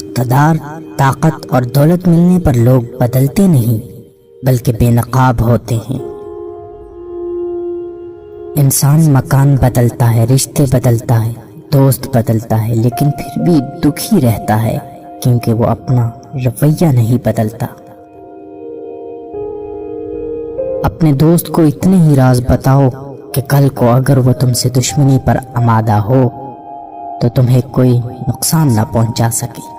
اقتدار، طاقت اور دولت ملنے پر لوگ بدلتے نہیں بلکہ بے نقاب ہوتے ہیں۔ انسان مکان بدلتا ہے، رشتے بدلتا ہے، دوست بدلتا ہے، لیکن پھر بھی دکھی رہتا ہے کیونکہ وہ اپنا رویہ نہیں بدلتا۔ اپنے دوست کو اتنے ہی راز بتاؤ کہ کل کو اگر وہ تم سے دشمنی پر آمادہ ہو تو تمہیں کوئی نقصان نہ پہنچا سکے۔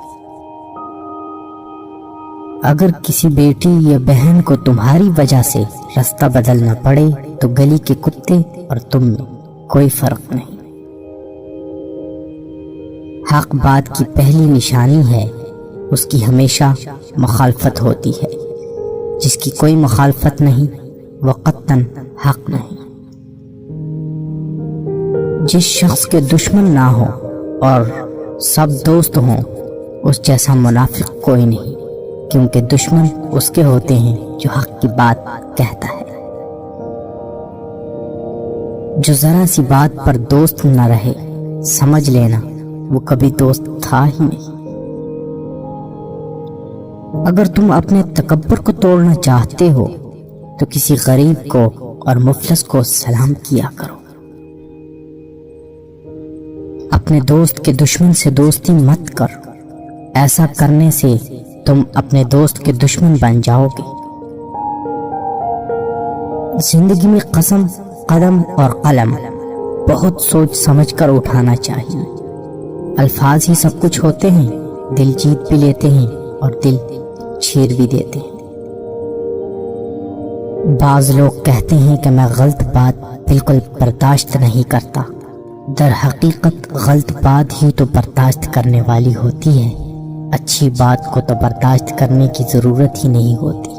اگر کسی بیٹی یا بہن کو تمہاری وجہ سے راستہ بدلنا پڑے تو گلی کے کتے اور تم میں کوئی فرق نہیں۔ حق بات کی پہلی نشانی ہے، اس کی ہمیشہ مخالفت ہوتی ہے۔ جس کی کوئی مخالفت نہیں وہ قطعاً حق نہیں۔ جس شخص کے دشمن نہ ہو اور سب دوست ہوں، اس جیسا منافق کوئی نہیں، کیونکہ دشمن اس کے ہوتے ہیں جو حق کی بات کہتا ہے۔ جو ذرا سی بات پر دوست نہ رہے، سمجھ لینا وہ کبھی دوست تھا ہی نہیں۔ اگر تم اپنے تکبر کو توڑنا چاہتے ہو تو کسی غریب کو اور مفلس کو سلام کیا کرو۔ اپنے دوست کے دشمن سے دوستی مت کر، ایسا کرنے سے تم اپنے دوست کے دشمن بن جاؤ گے۔ زندگی میں قسم، قدم اور قلم بہت سوچ سمجھ کر اٹھانا چاہیے۔ الفاظ ہی سب کچھ ہوتے ہیں، دل جیت بھی لیتے ہیں اور دل چھیر بھی دیتے ہیں۔ بعض لوگ کہتے ہیں کہ میں غلط بات بالکل برداشت نہیں کرتا، در حقیقت غلط بات ہی تو برداشت کرنے والی ہوتی ہے، اچھی بات کو تو برداشت کرنے کی ضرورت ہی نہیں ہوتی۔